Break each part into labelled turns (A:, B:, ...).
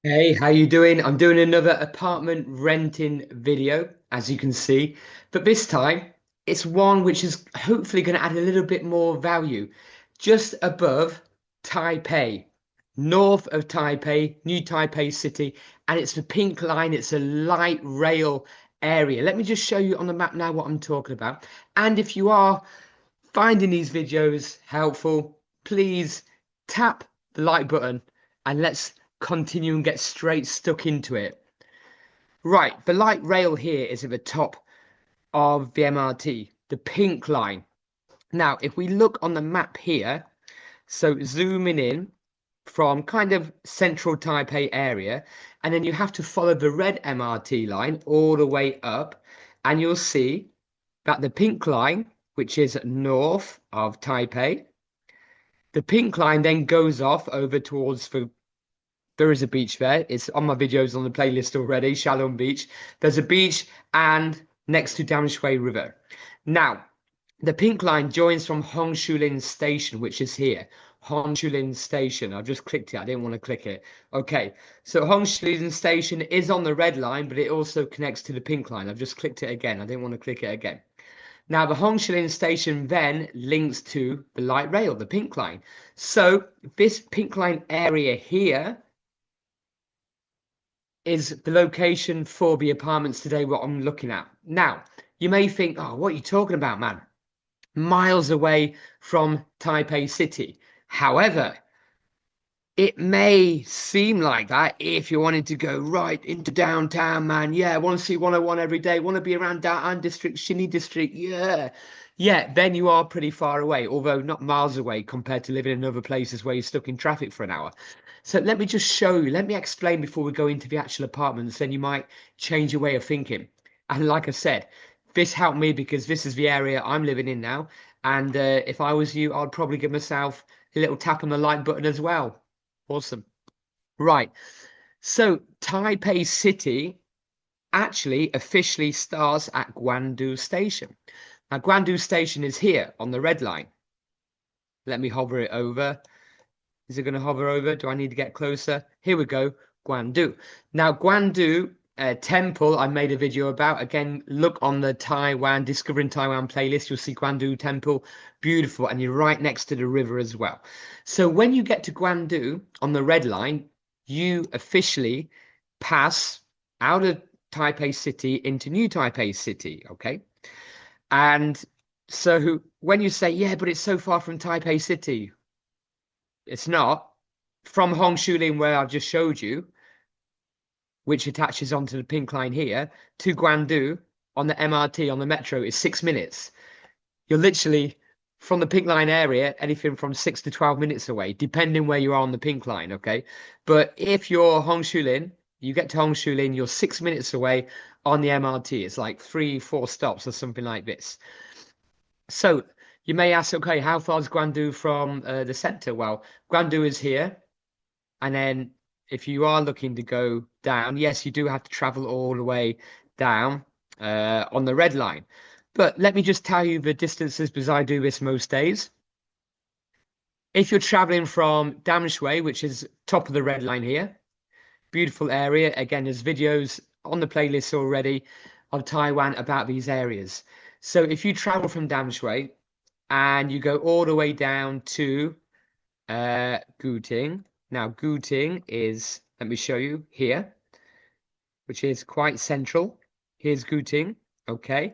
A: Hey, how you doing? I'm doing another apartment renting video, as you can see, but this time it's one which is hopefully going to add a little bit more value. Just above Taipei, north of Taipei, New Taipei City, and it's the pink line. It's a light rail area. Let me just show you on the map now what I'm talking about. And if you are finding these videos helpful, please tap the like button and let's continue and get straight stuck into it. Right, the light rail here is at the top of the MRT, the pink line. Now, if we look on the map here, so zooming in from kind of central Taipei area, and then you have to follow the red MRT line all the way up, and you'll see that the pink line, which is north of Taipei, the pink line then goes off over towards there is a beach there. It's on my videos on the playlist already, Shalom Beach. There's a beach and next to Damshui River. Now, the pink line joins from Hongshulin Station, which is here. Hongshulin Station. I've just clicked it. I didn't want to click it. Okay, so Hongshulin Station is on the red line, but it also connects to the pink line. I've just clicked it again. I didn't want to click it again. Now, the Hongshilin station then links to the light rail, the pink line. So this pink line area here is the location for the apartments today, what I'm looking at. Now, you may think, oh, what are you talking about, man? Miles away from Taipei City. However, it may seem like that if you wanted to go right into downtown, man. Yeah, I want to see 101 every day. Want to be around downtown district, Shinny district. Yeah. Yeah, then you are pretty far away, although not miles away compared to living in other places where you're stuck in traffic for an hour. So let me just show you, let me explain before we go into the actual apartments, then you might change your way of thinking. And like I said, this helped me because this is the area I'm living in now. And if I was you, I'd probably give myself a little tap on the like button as well. Awesome. Right. So Taipei City actually officially starts at Guandu Station. Now, Guandu Station is here on the red line. Let me hover it over. Is it going to hover over? Do I need to get closer? Here we go. Guandu. Now, Guandu Temple, I made a video about. Again, look on the Taiwan, Discovering Taiwan playlist. You'll see Guandu Temple. Beautiful. And you're right next to the river as well. So when you get to Guandu on the red line, you officially pass out of Taipei City into New Taipei City. Okay. And so when you say, yeah, but it's so far from Taipei City, it's not. From Hongshulin, where I've just showed you, which attaches onto the pink line here, to Guandu on the MRT, on the metro, is 6 minutes. You're literally from the pink line area, anything from 6 to 12 minutes away, depending where you are on the pink line, okay? But if you're Hongshulin, you get to Hongshulin, you're 6 minutes away on the MRT. It's like 3, 4 stops or something like this. So you may ask, okay, how far is Guandu from the center? Well, Guandu is here. And then if you are looking to go down, yes, you do have to travel all the way down on the red line. But let me just tell you the distances because I do this most days. If you're traveling from Damshui, which is top of the red line here, beautiful area. Again, there's videos on the playlist already of Taiwan about these areas. So if you travel from Damshui and you go all the way down to Guting. Now, Guting is, let me show you here, which is quite central. Here's Guting. Okay.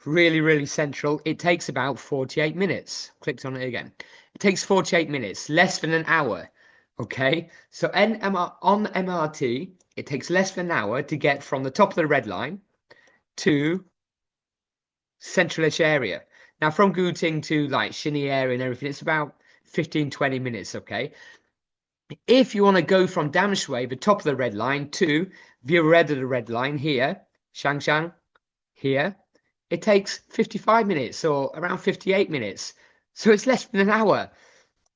A: Really, really central. It takes about 48 minutes. Clicked on it again. It takes 48 minutes, less than an hour. Okay. So on MRT, it takes less than an hour to get from the top of the red line to centralish area. Now, from Guting to like Shinny area and everything, it's about 15, 20 minutes. Okay. If you want to go from Damshui, the top of the red line, to the red of the red line here, Shangshan, here, it takes 55 minutes or around 58 minutes. So it's less than an hour.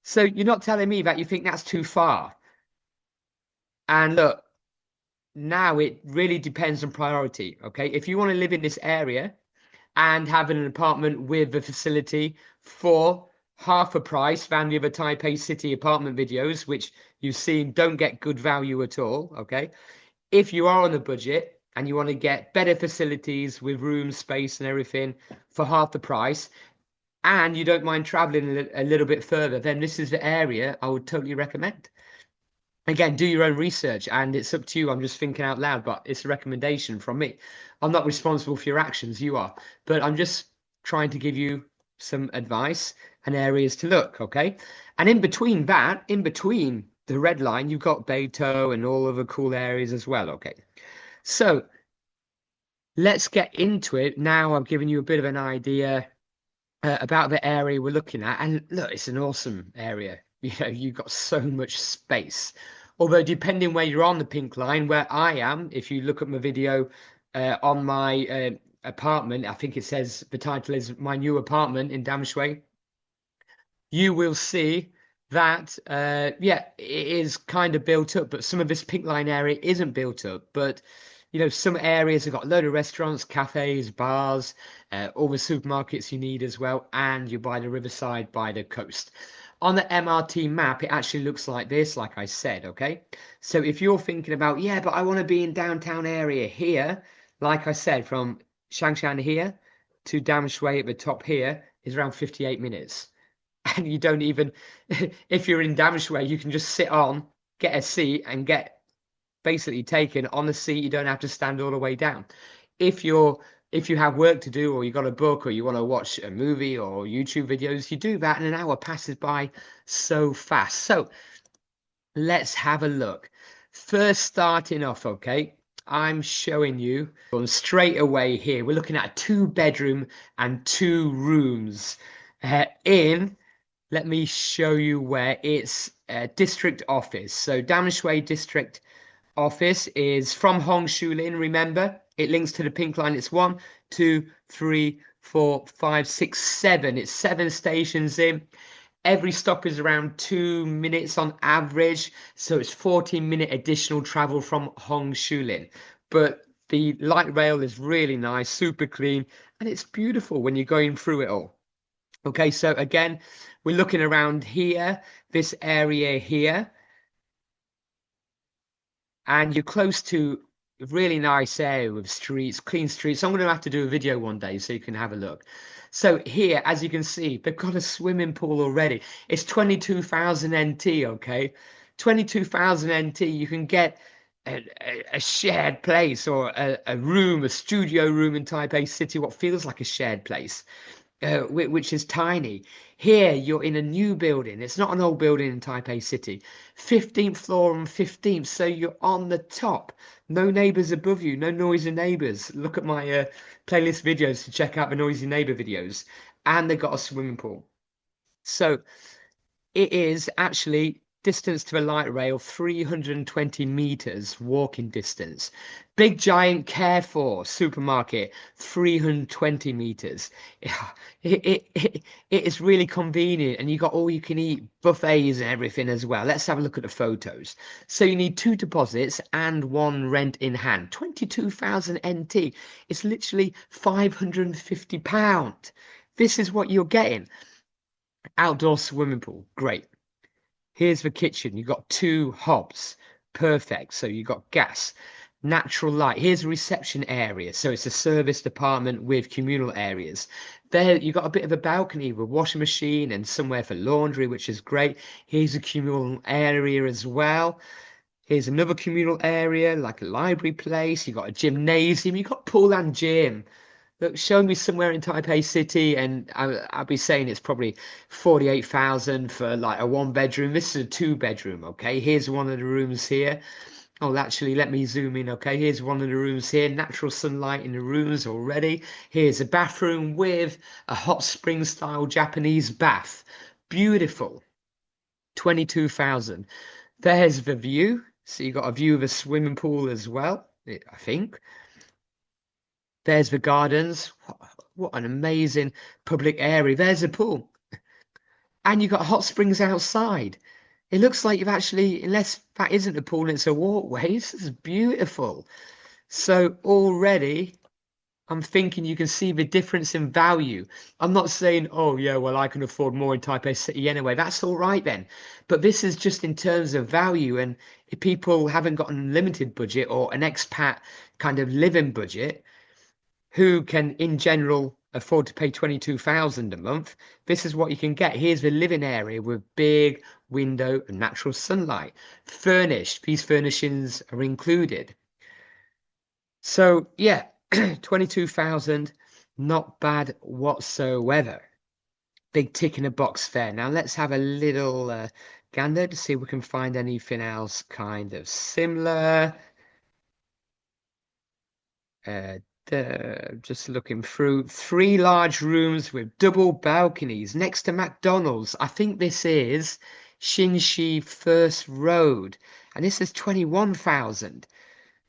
A: So you're not telling me that you think that's too far. And look, now it really depends on priority. Okay. If you want to live in this area and have an apartment with a facility for half a price than the other Taipei City apartment videos, which you've seen don't get good value at all. Okay. If you are on a budget and you want to get better facilities with room space and everything for half the price, and you don't mind traveling a little bit further, then this is the area I would totally recommend. Again, do your own research, and it's up to you. I'm just thinking out loud, but it's a recommendation from me. I'm not responsible for your actions, you are, but I'm just trying to give you some advice and areas to look, okay? And in between that, in between the red line, you've got Beito and all other cool areas as well, okay? So let's get into it. Now I've given you a bit of an idea about the area we're looking at, and look, it's an awesome area. You know, you've got so much space. Although depending where you're on the pink line, where I am, if you look at my video on my apartment, I think it says the title is my new apartment in Damshui, you will see that yeah, it is kind of built up, but some of this pink line area isn't built up. But you know, some areas have got a load of restaurants, cafes, bars, all the supermarkets you need as well, and you're by the riverside, by the coast. On the MRT map, it actually looks like this, like I said, okay? So if you're thinking about, yeah, but I want to be in downtown area here, like I said, from Shangshan here to Damshui at the top here is around 58 minutes. And you don't even, if you're in Damshui, you can just sit on, get a seat and get basically taken on the seat. You don't have to stand all the way down. If you have work to do, or you got a book, or you want to watch a movie or YouTube videos, you do that and an hour passes by so fast. So let's have a look. First, starting off, okay, I'm showing you straight away here. We're looking at a 2-bedroom and 2 rooms let me show you where it's district office. So Damshui district office is from Hongshullin. Remember, it links to the pink line. It's 1, 2, 3, 4, 5, 6, 7. It's 7 stations in. Every stop is around 2 minutes on average. So it's 14-minute additional travel from Hongshullin. But the light rail is really nice, super clean, and it's beautiful when you're going through it all. Okay, so again, we're looking around here, this area here, and you're close to a really nice area with streets, clean streets. I'm going to have to do a video one day so you can have a look. So here, as you can see, they've got a swimming pool already. It's 22,000 NT, okay? 22,000 NT, you can get a shared place, or a room, a studio room in Taipei City, what feels like a shared place. Which is tiny. Here, you're in a new building. It's not an old building in Taipei City. 15th floor and 15th, so you're on the top. No neighbors above you, no noisy neighbors. Look at my playlist videos to check out the noisy neighbor videos. And they've got a swimming pool. So it is actually distance to the light rail 320 meters walking distance. Big giant Carrefour supermarket 320 meters. It is really convenient, and you got all you can eat buffets and everything as well. Let's have a look at the photos. So you need 2 deposits and 1 rent in hand. 22,000 NT. It's literally £550. This is what you're getting. Outdoor swimming pool, great. Here's the kitchen. You've got 2 hobs. Perfect. So you've got gas, natural light. Here's a reception area. So it's a serviced apartment with communal areas. There you've got a bit of a balcony with washing machine and somewhere for laundry, which is great. Here's a communal area as well. Here's another communal area, like a library place. You've got a gymnasium. You've got pool and gym. Look, show me somewhere in Taipei City, and I'll be saying it's probably 48,000 for like a 1-bedroom. This is a 2-bedroom, okay? Here's one of the rooms here. Oh, actually, let me zoom in, okay? Here's one of the rooms here. Natural sunlight in the rooms already. Here's a bathroom with a hot spring style Japanese bath. Beautiful. 22,000. There's the view. So you got a view of a swimming pool as well, I think. There's the gardens. What an amazing public area. There's a pool. And you've got hot springs outside. It looks like you've actually, unless that isn't a pool, it's a walkway. This is beautiful. So already I'm thinking you can see the difference in value. I'm not saying, oh yeah, well, I can afford more in Taipei City anyway. That's all right then. But this is just in terms of value. And if people haven't got an unlimited budget or an expat kind of living budget, who can in general afford to pay 22,000 a month, this is what you can get. Here's the living area with big window and natural sunlight. Furnished, these furnishings are included. So yeah, 22,000, not bad whatsoever. Big tick in a box there. Now let's have a little gander to see if we can find anything else kind of similar. Uh, just looking through 3 large rooms with double balconies next to McDonald's. I think this is Shinshi First Road, and this is 21,000.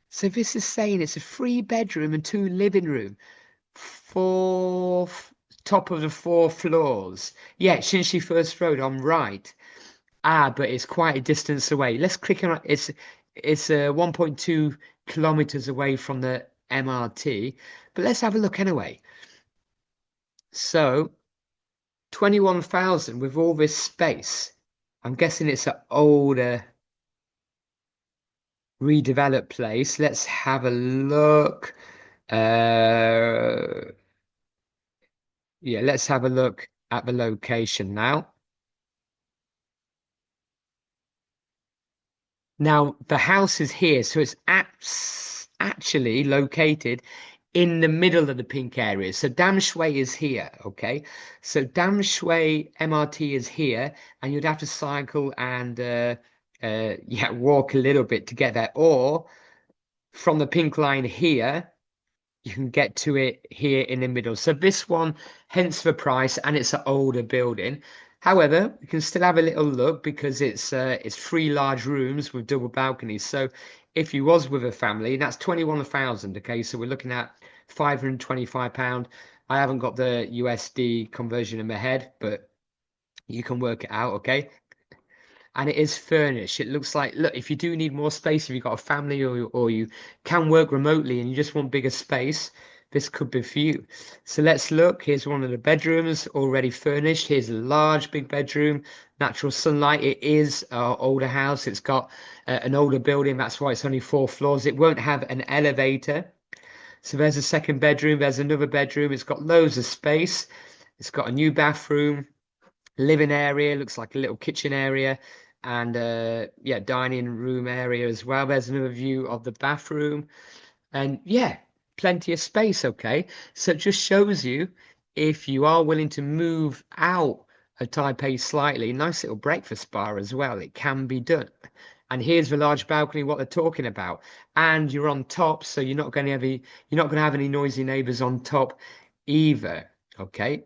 A: So this is saying it's a 3 bedroom and 2 living room, four top of the 4 floors. Yeah, Shinshi First Road. I'm right. But it's quite a distance away. Let's click on it. It's 1.2 kilometers away from the MRT, but let's have a look anyway. So 21,000 with all this space. I'm guessing it's an older redeveloped place. Let's have a look. Yeah, let's have a look at the location now. Now, the house is here, so it's actually located in the middle of the pink area. So Dam Shui is here, okay? So Dam Shui MRT is here, and you'd have to cycle and yeah, walk a little bit to get there. Or from the pink line here, you can get to it here in the middle. So this one, hence the price, and it's an older building. However, you can still have a little look because it's 3 large rooms with double balconies. So if you was with a family, that's 21,000. Okay, so we're looking at £525. I haven't got the USD conversion in my head, but you can work it out. Okay, and it is furnished. It looks like, look, if you do need more space, if you've got a family or you can work remotely and you just want bigger space, this could be for you. So let's look. Here's one of the bedrooms already furnished. Here's a large big bedroom, natural sunlight. It is an older house. It's got an older building. That's why it's only 4 floors. It won't have an elevator. So there's a second bedroom. There's another bedroom. It's got loads of space. It's got a new bathroom, living area, looks like a little kitchen area, and yeah, dining room area as well. There's another view of the bathroom, and yeah, plenty of space. Okay, so it just shows you if you are willing to move out of Taipei slightly, nice little breakfast bar as well, it can be done. And here's the large balcony, what they're talking about. And you're on top, so you're not going to have any noisy neighbors on top either. Okay.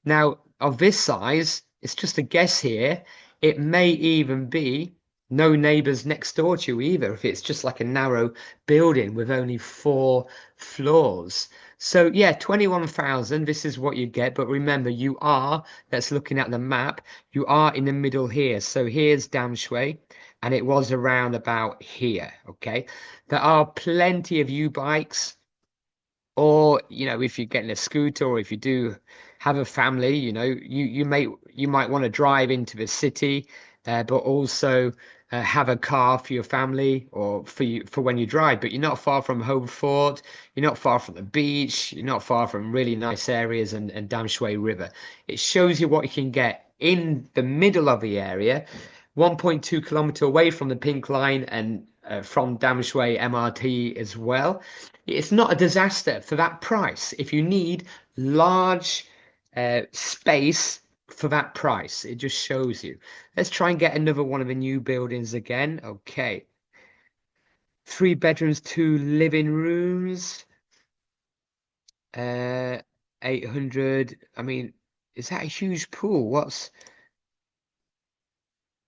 A: Now, of this size, it's just a guess here. It may even be no neighbors next door to you either, if it's just like a narrow building with only 4 floors. So yeah, 21,000, this is what you get. But remember, that's looking at the map, you are in the middle here. So here's Damshui, and it was around about here, okay? There are plenty of U-bikes, or if you're getting a scooter, or if you do have a family, you might want to drive into the city, but also have a car for your family or for when you drive. But you're not far from home fort, you're not far from the beach, you're not far from really nice areas and Damshui River. It shows you what you can get in the middle of the area, 1.2 kilometer away from the pink line, and from Damshui MRT as well. It's not a disaster for that price. If you need large space for that price, it just shows you. Let's try and get another one of the new buildings again. Okay. 3 bedrooms, 2 living rooms. 800. I mean, is that a huge pool?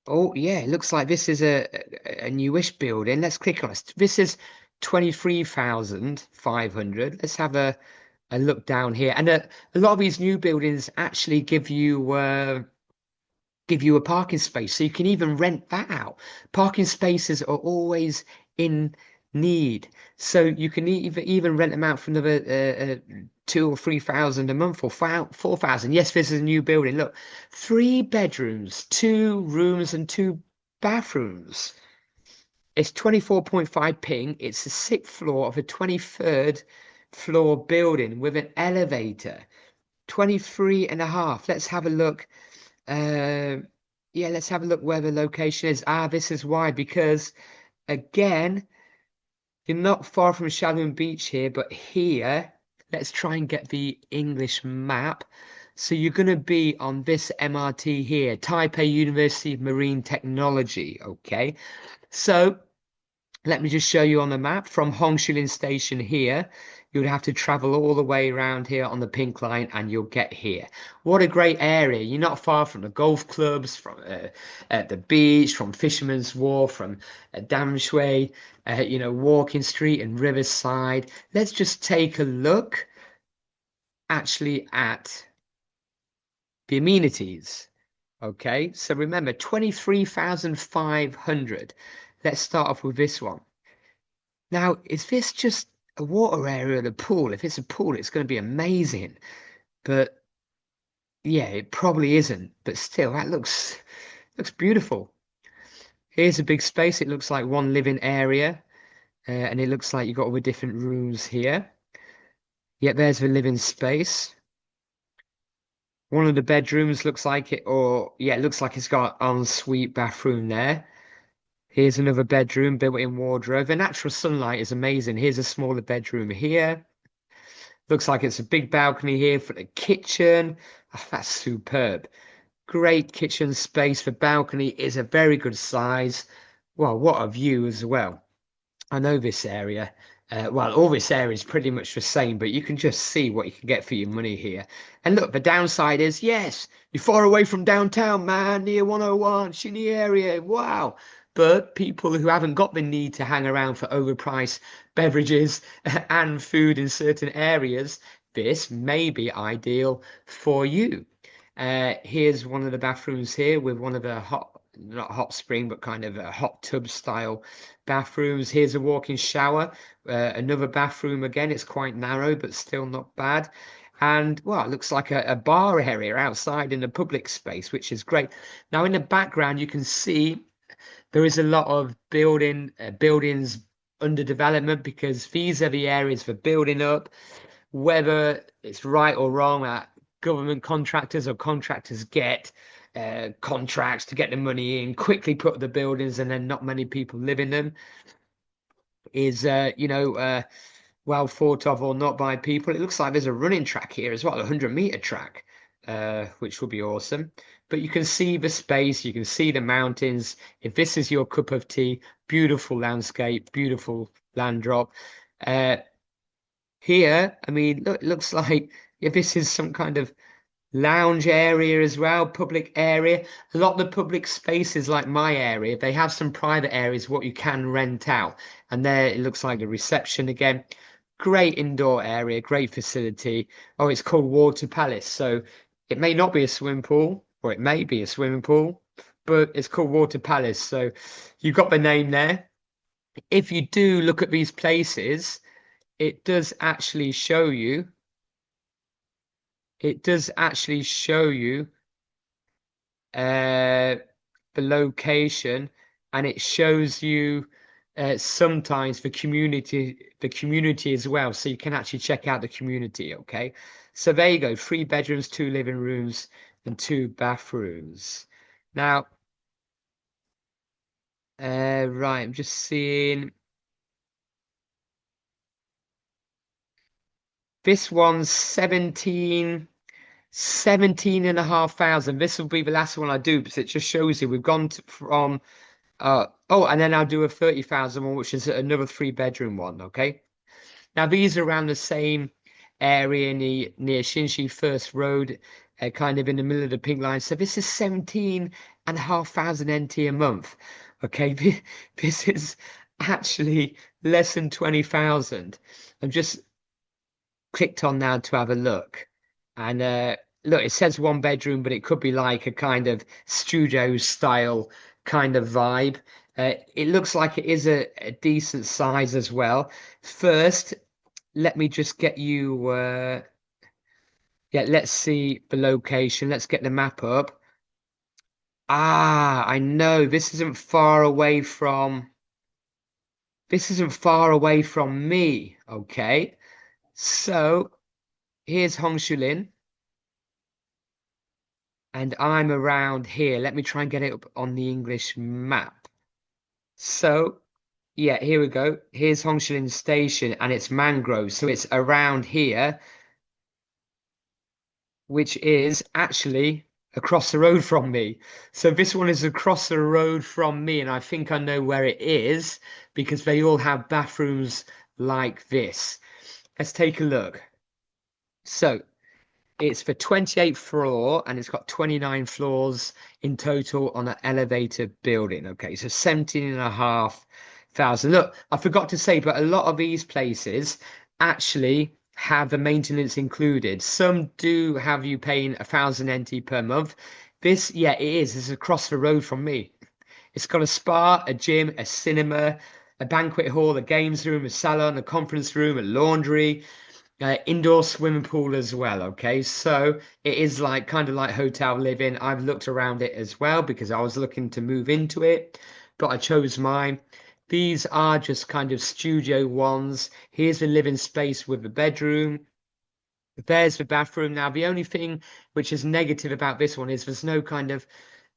A: Oh, yeah, it looks like this is a newish building. Let's click on it. This is 23,500. Let's have a look down here. And a lot of these new buildings actually give you a parking space, so you can even rent that out. Parking spaces are always in need. So you can even rent them out for another 2 or 3,000 a month, or 4,000. Yes, this is a new building. Look, 3 bedrooms, 2 rooms, and 2 bathrooms. It's 24.5 ping. It's the 6th floor of a 23rd floor building with an elevator. 23 and a half. Let's have a look. Yeah, let's have a look where the location is. This is why, because again, you're not far from Shalom Beach here, but here, let's try and get the English map. So you're going to be on this MRT here, Taipei University of Marine Technology. Okay, so let me just show you on the map from Hongshilin Station here. You would have to travel all the way around here on the pink line and you'll get here. What a great area. You're not far from the golf clubs, from the beach, from Fisherman's Wharf, from Dam Shui, Walking Street and Riverside. Let's just take a look actually at the amenities. Okay, so remember 23,500. Let's start off with this one. Now, is this just a water area at a pool? If it's a pool, it's going to be amazing. But yeah, it probably isn't. But still, that looks beautiful. Here's a big space. It looks like one living area. And it looks like you've got all the different rooms here. Yep, there's the living space. One of the bedrooms looks like it, or yeah, it looks like it's got an ensuite bathroom there. Here's another bedroom, built-in wardrobe. The natural sunlight is amazing. Here's a smaller bedroom here. Looks like it's a big balcony here for the kitchen. Oh, that's superb. Great kitchen space. The balcony is a very good size. Well, what a view as well. I know this area. Well, all this area is pretty much the same, but you can just see what you can get for your money here. And look, the downside is, yes, you're far away from downtown, man, near 101, shiny area. Wow. But people who haven't got the need to hang around for overpriced beverages and food in certain areas, this may be ideal for you. Here's one of the bathrooms here with one of the not hot spring, but kind of a hot tub style bathrooms. Here's a walk-in shower, another bathroom again. It's quite narrow, but still not bad. And well, it looks like a bar area outside in a public space, which is great. Now, in the background, you can see there is a lot of buildings under development, because these are the areas for building up. Whether it's right or wrong that government contractors or contractors get contracts to get the money in, quickly put the buildings, and then not many people live in them, is well thought of or not by people. It looks like there's a running track here as well, a 100-meter track, which would be awesome. But you can see the space, you can see the mountains. If this is your cup of tea, beautiful landscape, beautiful land drop. Here, I mean, look, it looks like if this is some kind of lounge area as well, public area. A lot of the public spaces, like my area, they have some private areas what you can rent out. And there it looks like the reception again. Great indoor area, great facility. Oh, it's called Water Palace. So it may not be a swimming pool, or it may be a swimming pool, but it's called Water Palace. So you've got the name there. If you do look at these places, it does actually show you. It does actually show you the location, and it shows you sometimes the community as well. So you can actually check out the community. Okay, so there you go, 3 bedrooms, 2 living rooms, and 2 bathrooms. Now, right, I'm just seeing. This one's 17,500. This will be the last one I do, because it just shows you we've gone from oh, and then I'll do a 30,000 one, which is another 3 bedroom one. Okay, now these are around the same area near Shinshi First Road, kind of in the middle of the pink line. So this is 17,500 NT a month. Okay, this is actually less than 20,000. I'm just clicked on now to have a look, and look, it says 1 bedroom, but it could be like a kind of studio style kind of vibe. It looks like it is a decent size as well. First, let me just get you, yeah, let's see the location. Let's get the map up. Ah, I know this isn't far away from me. Okay. So here's Hongshulin, and I'm around here. Let me try and get it up on the English map. So yeah, here we go. Here's Hongshulin Station, and it's mangroves. So it's around here, which is actually across the road from me. So this one is across the road from me, and I think I know where it is because they all have bathrooms like this. Let's take a look. So it's the 28th floor and it's got 29 floors in total on an elevated building. Okay, so 17,500. Look, I forgot to say, but a lot of these places actually have the maintenance included. Some do have you paying 1,000 NT per month. This, yeah, it is. It's across the road from me. It's got a spa, a gym, a cinema, a banquet hall, a games room, a salon, a conference room, a laundry, indoor swimming pool as well. Okay, so it is like kind of like hotel living. I've looked around it as well because I was looking to move into it, but I chose mine. These are just kind of studio ones. Here's the living space with the bedroom. There's the bathroom. Now, the only thing which is negative about this one is there's no kind of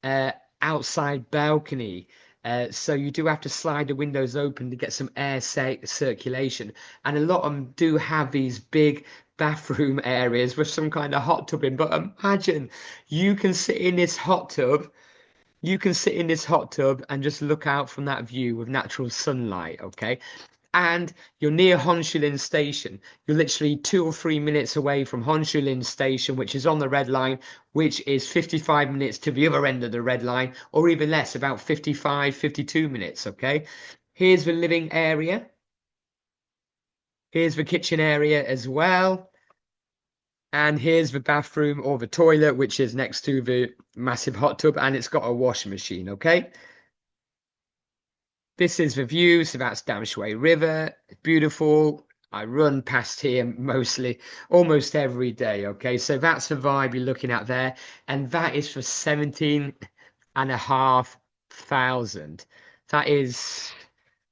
A: uh, outside balcony. So you do have to slide the windows open to get some air circulation. And a lot of them do have these big bathroom areas with some kind of hot tub in. But imagine you can sit in this hot tub. You can sit in this hot tub and just look out from that view with natural sunlight, okay? And you're near Hongshulin Station. You're literally 2 or 3 minutes away from Hongshulin Station, which is on the red line, which is 55 minutes to the other end of the red line, or even less, about 55, 52 minutes, okay? Here's the living area. Here's the kitchen area as well. And here's the bathroom or the toilet, which is next to the massive hot tub, and it's got a washing machine, okay? This is the view, so that's Damshui River. It's beautiful. I run past here mostly, almost every day. Okay, so that's the vibe you're looking at there, and that is for 17,500. That is,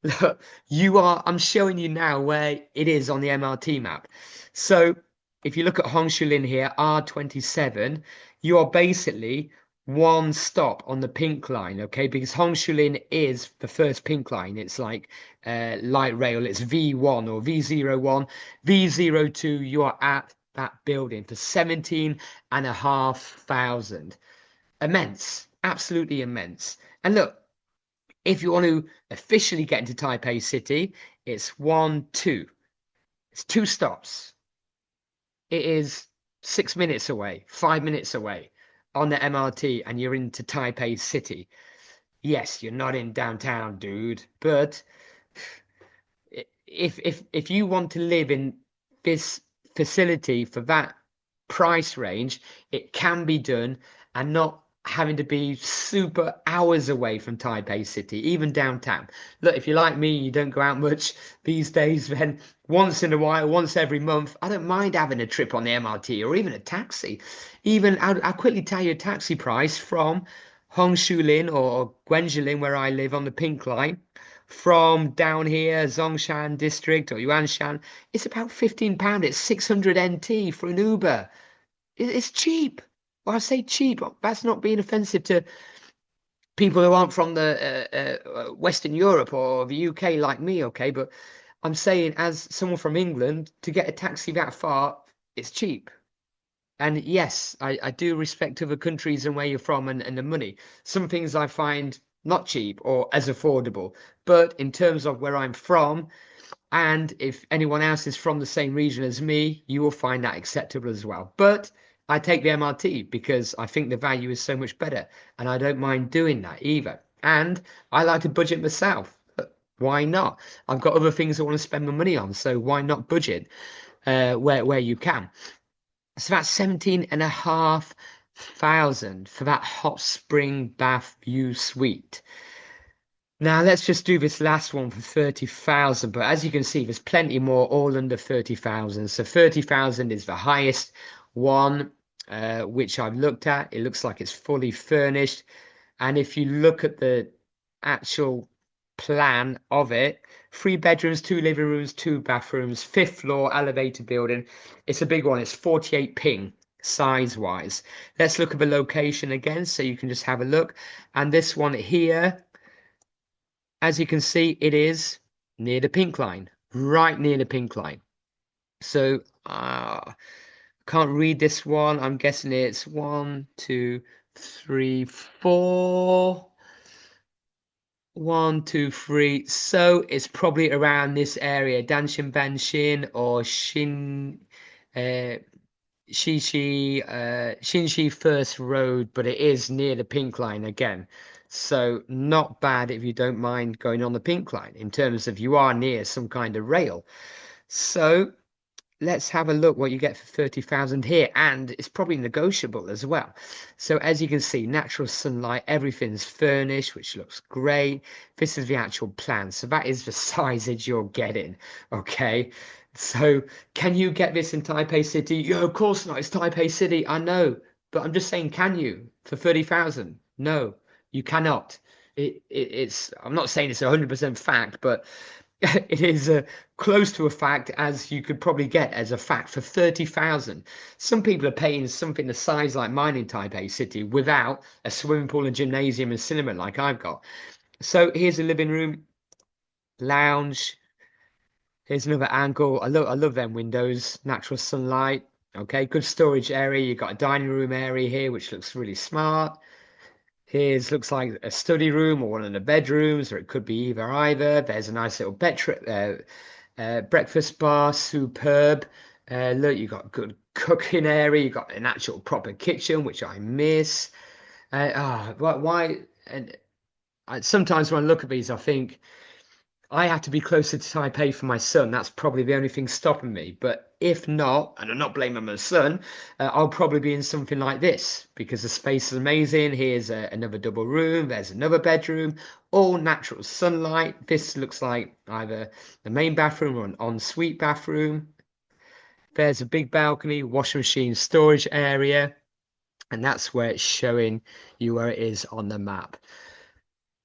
A: look, I'm showing you now where it is on the MRT map. So if you look at Hongshulin here, R27, you are basically one stop on the pink line, okay? Because Hongshulin is the first pink line. It's like light rail. It's V1 or V01. V02, you are at that building for 17,500. Immense, absolutely immense. And look, if you want to officially get into Taipei City, it's it's two stops. It is 6 minutes away, 5 minutes away on the MRT, and you're into Taipei City. Yes, you're not in downtown, dude, but if you want to live in this facility for that price range, it can be done and not having to be super hours away from Taipei City, even downtown. Look, if you're like me, you don't go out much these days, then once in a while, once every month, I don't mind having a trip on the MRT or even a taxi. Even I'll quickly tell you a taxi price from Hongshulin or Guanzhilin, where I live on the Pink Line, from down here, Zongshan District or Yuanshan, it's about £15. It's 600 NT for an Uber. It's cheap. Well, I say cheap. That's not being offensive to people who aren't from the Western Europe or the UK like me, okay? But I'm saying, as someone from England, to get a taxi that far, it's cheap. And yes, I do respect other countries and where you're from and the money. Some things I find not cheap or as affordable. But in terms of where I'm from, and if anyone else is from the same region as me, you will find that acceptable as well. But I take the MRT because I think the value is so much better. And I don't mind doing that either. And I like to budget myself. Why not? I've got other things I want to spend my money on. So why not budget where you can? So that's 17,500 for that hot spring bath view suite. Now let's just do this last one for 30,000. But as you can see, there's plenty more all under 30,000. So 30,000 is the highest one, which I've looked at. It looks like it's fully furnished. And if you look at the actual plan of it, 3 bedrooms, 2 living rooms, 2 bathrooms, 5th floor elevated building. It's a big one. It's 48 ping size wise. Let's look at the location again so you can just have a look. And this one here, as you can see, it is near the pink line, right near the pink line. So can't read this one. I'm guessing it's 1, 2, 3, 4. 1, 2, 3. So it's probably around this area, Danshin Banshin or Shinshi First Road, but it is near the pink line again. So not bad if you don't mind going on the pink line in terms of you are near some kind of rail. So let's have a look what you get for 30,000 here, and it's probably negotiable as well. So as you can see, natural sunlight, everything's furnished, which looks great. This is the actual plan, so that is the sizage you're getting. Okay, so can you get this in Taipei City? Yeah, of course not. It's Taipei City, I know, but I'm just saying, can you for 30,000? No, you cannot. It's I'm not saying it's 100% fact, but it is close to a fact, as you could probably get as a fact for 30,000. Some people are paying something the size like mine in Taipei City without a swimming pool, a gymnasium, and cinema like I've got. So here's a living room, lounge. Here's another angle. I love them windows, natural sunlight. Okay, good storage area. You've got a dining room area here, which looks really smart. Here's looks like a study room or one of the bedrooms, or it could be either. There's a nice little breakfast bar, superb. Look, you've got good cooking area. You've got an actual proper kitchen, which I miss. Why? And sometimes when I look at these, I think I have to be closer to Taipei for my son. That's probably the only thing stopping me. But if not, and I'm not blaming my son, I'll probably be in something like this because the space is amazing. Here's another double room. There's another bedroom, all natural sunlight. This looks like either the main bathroom or an ensuite bathroom. There's a big balcony, washing machine, storage area. And that's where it's showing you where it is on the map.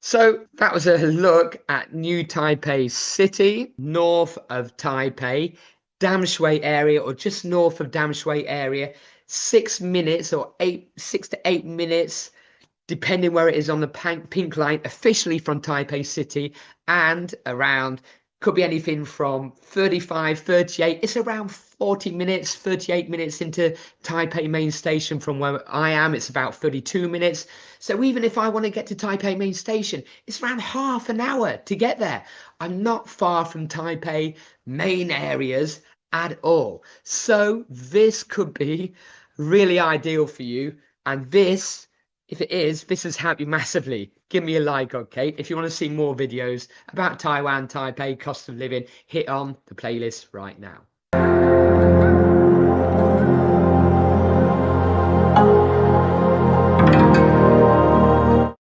A: So that was a look at New Taipei City, north of Taipei, Damshui area, or just north of Damshui area. 6 minutes or 6 to 8 minutes, depending where it is on the pink line, officially from Taipei City, and around, could be anything from 35, 38. It's around 40 minutes, 38 minutes into Taipei main station from where I am. It's about 32 minutes. So even if I want to get to Taipei main station, it's around half an hour to get there. I'm not far from Taipei main areas at all. So this could be really ideal for you. And this, if it is, this has helped you massively. Give me a like, okay? If you want to see more videos about Taiwan, Taipei, cost of living, hit on the playlist right now.